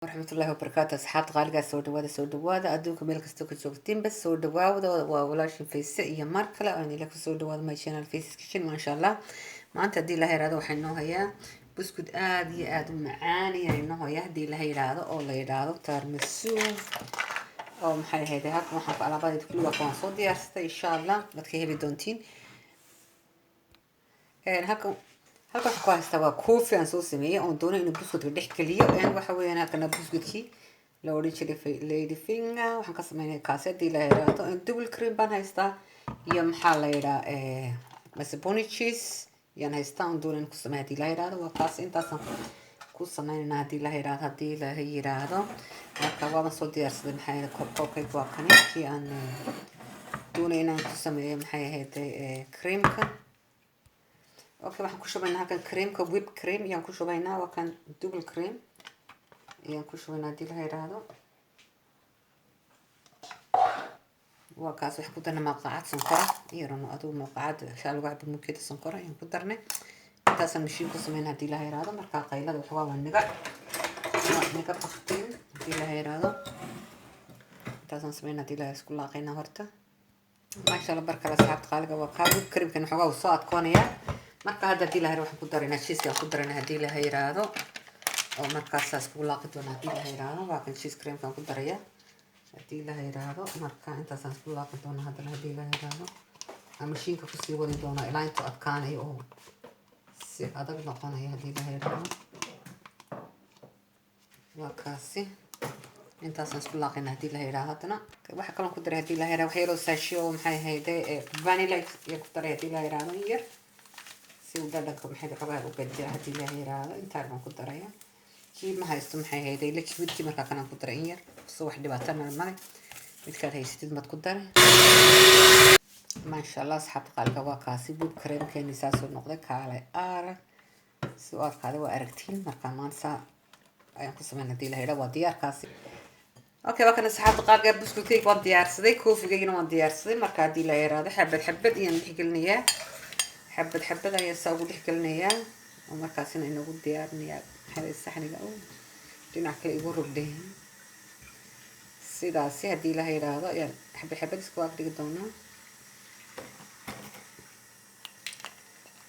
ورحمة الله وبركاته أصحاب غالقة سو دوادا أدوك ميل كستو كجوجتين بس سو دوادا وولاشين فيس iyo mar kale aan ila kusoo dhawaado my channel face kitchen ma sha Allah maanta hadii la yiraahdo waxaan noo hayaa buskud aad iyo aad u macaan yahay noo hayaa hadii la yiraahdo oo la yiraahdo tiramisu oo maxay ahayd halkan waxaan ku alaabada kulliga waan soo diyaarsatay insha Allah dadka heli doontiin halkan waxaan ku haystaa waa koofi aan soo sameeyay oo doonay inuu buskudka dhex geliyo waxa weeyaan halkan buskudkii la oran jiray lady finger waxaan ka sameeyay kaasadii la yiraahdo double cream baan haystaa iyo maxaa la yiraahdaa masaboni cheese yaan haystaa oo doonay ku sameeyay hadii la yiraahdo waa kaas intaas ku sameeyna hadii la yiraahdo marka waan soo diyaarsaday maxay koobkay waa kanikii aan doonay inaan ku sameeyo maxay ahayd creamka اوكي waxaan ku shubaynaa halkan creamka whip cream yaan ku shubaynaa waa kan double cream yaan ku shubaynaa hadii la yiraahdo waa kaas wax ku darnaa maqaacad sonkor yarano aduu maqaacad shaal uga cabbi mukida sonkor yaan ku darnay intaas aan mishiin ku sameynaa hadii la yiraahdo marka qaylada wax waa niga qaftiin hadii la yiraahdo intaas aan sameynaa hadii la isku laaqayna horta ma sha Allah barkala saabta qaaliga waa ka whip cream kan xogaa soo adkoonaya marka hadda hadii la yiraahdo waxaan ku dareynaa cheese aan ku dareynaa hadii la yiraahdo oo markaas isku laaqi doona hadii la yiraahdo waa kan cheese cream kan ku daraya hadii la yiraahdo marka intaas aan isku laaqi doona hadii la yiraahdo ama mashiinka ku sii wadi doona ilaa inta adkaanayo oo si adag noqonayo hadii la yiraahdo waa kaasi intaas aan isku laaqina hadii la yiraahdo hadana waxa kale ku daray hadii la yiraahdo wax yar oo sachet oo maxay ahayd vanilla iyo ku daray hadii la yiraahdo yar si uu dadka maxay rabaa u bedel hadii la yiraahdo inta aan ku daraya kii ma haysto maxay ahayd la kibirti marka kana ku daray yar soo wax dhibaato ma mid ka haystid mad ku daray ma sha Allah asxaab qalka waa kaasi bub cream keenii saaso noqday kaale su'aal kaale waa aragtiin marka maanta ayaan ku sameynaa hadii la yiraahdo waa diyaar kaasi اوكي waa kan asxaab qalka buskudkayga waan diyaarsaday koofigayna waan diyaarsaday marka hadii la yiraahdo xabad iyaan dhex gelinayaa حبة يا ساوي دح كلنا ومركزنا إنه قد ديارنا هذا السحن الأول دينا كل يقول رده سيدا هدي لها يرادا يعني حبة سكوات دي قدامنا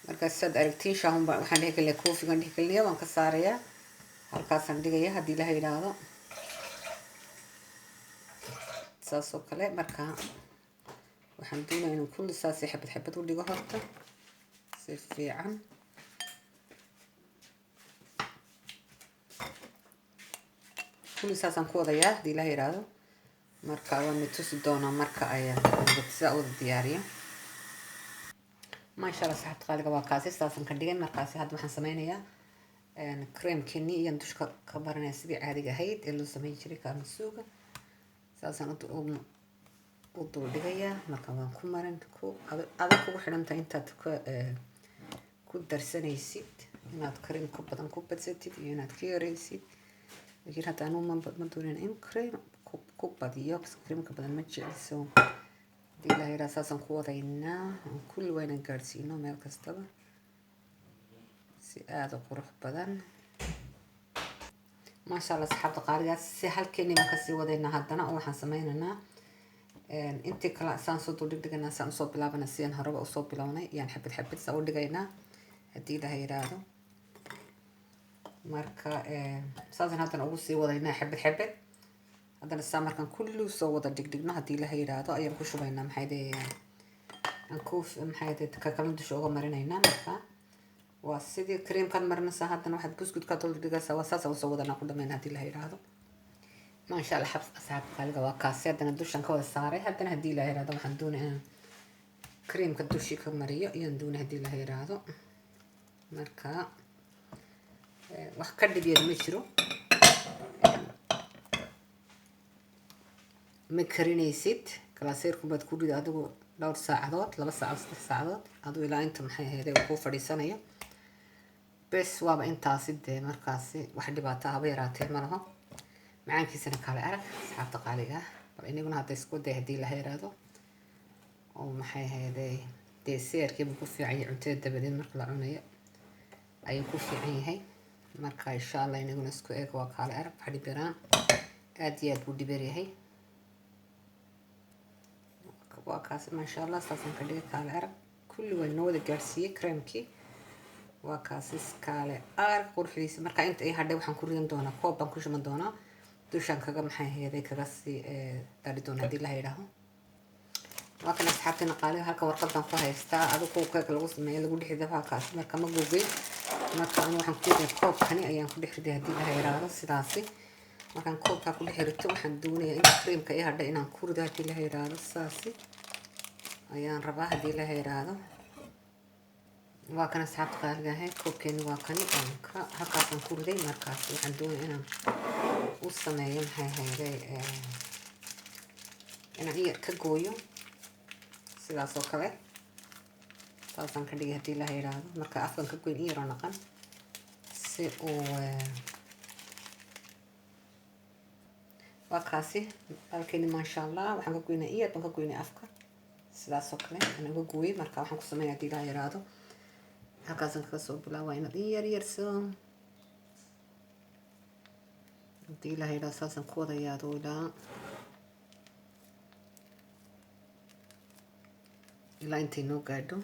مركز سد أركتين شاهم وحنا هيك اللي كوفي قندي كلنا وانكسارية هالكاسن دي جاية هدي لها يرادا ساسو كله مركز وحنا دونا إنه كل ساسي حبة ودي قهرته fiican kulli saasan ku wadayaa hadii la yiraahdo marka waan tusi doonaa marka ay sida u diyaariyo ma sha Allah saxaabta qaaliga waa kaasi saasan ka dhigay markaasi hadda waxaan sameynayaa cream kini iyo dushka ka baranay sidii caadiga ahayd ee loo sameyn jiray kaamisuuga saasan u dul dhigayaa marka waan ku marin ku adag ugu xidhanta intaad ku darsanaysid inaad cream ku badan ku badsatid iyo inaad ka yaraysid laakiin hadda aanu ma doonin in cream ku badiyo cream ka badan ma jecliso hadii la yiraahdo saasan ku wadaynaa kulli wayna gaarsiino meel kastaba si aad u qurux badan ma sha Allah asxaabta qaaliga si halkeenii ma ka sii wadaynaa haddana waxaan sameynaynaa intii kala saan soo dhigdhiganaa saan soo bilaabana si aan horeba u soo bilownay yaan xabad soo u dhigaynaa hadii la yiraahdo marka saasan haddana ugu sii wadaynaa xabad haddana saa markan kullu soo wada dhigdhigno hadii la yiraahdo ayaan ku shubaynaa maxay ka kala dusha uga marinaynaa marka waa sidii cream kan marinaysa haddana waxaad buskut ka dul dhigaysaa waa saasan soo wadanaa ku dhameynaa hadii la yiraahdo ما شاء الله حبس أصحاب قالوا وكاسية دنا دوشان كوا الصاري هدنا هدي له هذا وحن دون كريم كدوشي كمريو يندون هدي له هذا مركا وحكد بيد مشرو مكريني ست كلاسيركم بتكونوا هذا دور ساعات لا بس ساعات هذا إلى أنتم حي هذا وقوف فري سنة بس وابا أنت عصيد مركاسي واحد باتها بيراتي مرها macaankiisana kale arag asxaabta qaaliga bal inaguna hadda isku day hadii la yiraahdo oo maxay ahaydee deeseerkii ku fiican cuntada dabadeed marka la cunayo ayuu ku fiican yahay marka insha allah inaguna isku eeg waa kaale arag waxa dhibiraan aad iyo aad buu dhiber yahay waa kaas maasha allah saasan ka dhigay kaale arag kulli waa inoo wada gaarsiiyey creamkii waa kaas kaale arag qurxiisa marka inta ay hadhay waxaan ku ridan doonaa koob baan ku shiman doonaa dushaan kaga maxay heeday kaga sii dari doona haddii la yidhaaho waa kan asxaabtina qaaliga halkan warqad baan ku haystaa adigu keeg lagu sameeyo lagu dhex rido halkaas marka ma googay marka anigu waxaan ku riday koobkani ayaan ku dhex riday haddii la yidhaahdo sidaasi markaan koobkaa ku dhex rito waxaan doonayaa in creamka ay hadhay inaan ku rido haddii la yidhaahdo saasi ayaan rabaa haddii la yidhaahdo waa kan asxaabta qaaliga ahayd koobkeeni waa kani halkaasaan ku riday markaas waxaan doonaya inaan u sameeyo maxay hayday inaan iyar ka gooyo sidaas oo kale saasaan ka dhigay haddii la yidhaahdo marka afkan ka goyn iyaroo naqan si uu waa kaasi halkeeni maasha allah waxaan ka goynaa iyar baan ka goynay afka sidaas oo kale aan uga gooyay marka waxaan ku sameeyaa haddii la yidhaahdo halkaasaan kaga soo bilaabaa inaad iyar yarso haddii la yidhaahdo saasaan ku wadayaa ilaa intay noo gaadho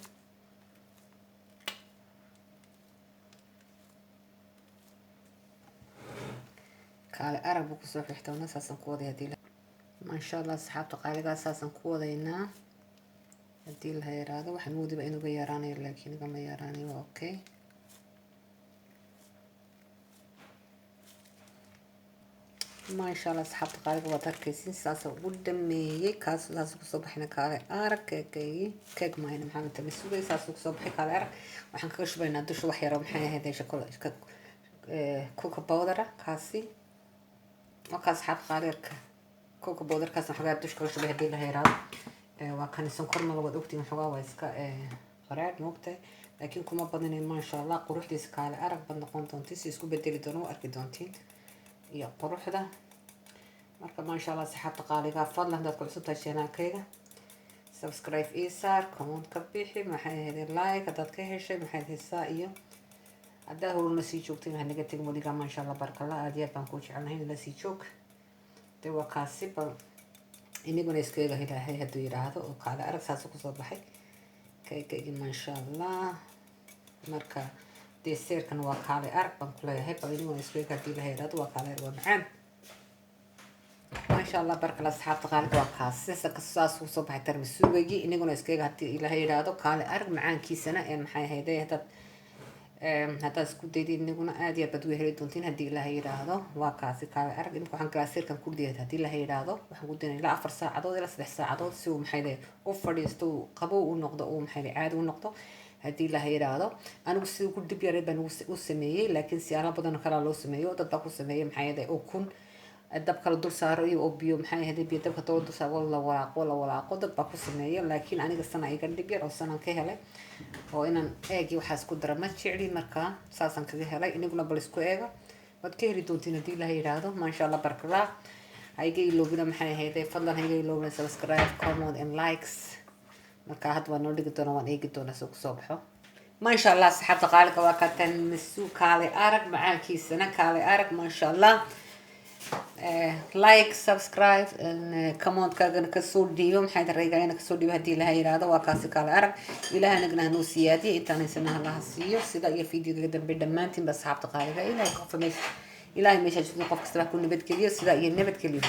kaale arag buu kusoo xixtoona saasaan ku waday haddii maasha allah asxaabta qaaligaa saasaan ku wadaynaa haddii la yaraado waxaan moodiba inuga yaraanayo laakiin igama yaraanayo waa okay maasha allah asxaabta qaaliga waad arkaysiin saasa ugu dhameeyey kaas saas kusoo baxayna kaale arag keeg maayna maxaa inta la sugay saas kusoo baxay kaale arag waxaan kaga shubaynaa dusha wax yaro maxay ahayd coca powdera kaasi waa kaas asxaabta qaaliga coca powderkaas waxaa dusha kaga shubay haddii la yaraado waa kan sonkorna la wada ogtiin waxoogaa waa iska qaraadh moogtahay laakiin kuma badinayn maasha allah quruxdiisa kaale arag bad noqon doontiin si isku bedeli doono u arki doontiin iyo quruxda marka maasha allah saxaabta qaaliga fadlan dadku cusub tahay channelkayga subscribe ii saar comment ka bixi maxay ahayd like haddaad ka heshay maxay haysaa iyo haddaa horuna sii joogtay waxaa naga tegin weligaa maasha allah barkalla aad iyo aad baan kuu jecelnahay in la sii joog dee waa kaasi bal inaguna iska eega ilaahay hadduu yidhaahdo oo kaale arag saasa kusoo baxay kaygaygi maasha allah marka deseerkan waa kaale arag baan ku leeyahay bal inaguna iska eega haddii ilaha yidhaahdo waa kaale arag waa macaan maasha allah barkala asxaabta qaaliga waa kaasi saas kusoo baxay tarmasuugaygi inaguna iska eega haddii ilaha yidhaahdo kaale arag macaankiisana ee maxay ahayday haddaad isku daydid inaguna aad iyo aad baad uga heli doontiin haddii ilaha yidhaahdo waa kaasi kaale arag imika waxaan galaaseerkan ku diyay haddii ilaha yidhaahdo waxaan ku dinay ilaa 4 saacadood ilaa 3 saacadood si uu maxay leeyahay u fadhiisto uu qabow u noqdo uu maxay leeyahay caadi u noqdo haddii ilaha yidhaahdo anigu sidii ku dib yaray baan u sameeyey laakiin siyaalo badan kala loo sameeyo dad baa ku sameeyay maxay leeyahay ukun dab kala dul saaro iyo oo biyo maxay ahayd biyo dabka dul saaro la walaaqo dad baa ku sameeyay laakiin aniga sana iga dhib yar oo sanaan ka helay oo inaan eegi waxaas ku dara ma jecli marka saasan kaga helay inaguna bal isku eega wad ka heli doontiin haddii ilaha yidhaahdo maasha allah barkala hayga iloobina maxay ahayd fadlan hayga iloobina subscribe comment and likes marka hadda waan noo dhigi doonaa waan eegi doonaa soo kusoo baxo maasha allah saxaabta qaaliga waa ka tan masuu kaale arag macaankiisana kaale arag maasha allah like subscribe comment kaagana kasoo dhiibo maxay daraygaana kasoo dhiibo haddii ilaha yidhaahdo waa kaasi kaale arag ilaha nagna hanuu siyaadiyo intaan haysanaha laha siiyo sida iyo fiidiyoga dambe dhammaantiinba asxaabta qaaliga ilahay meesha qof kasta ku nabadgeliyo sida iyo nabadgeliyo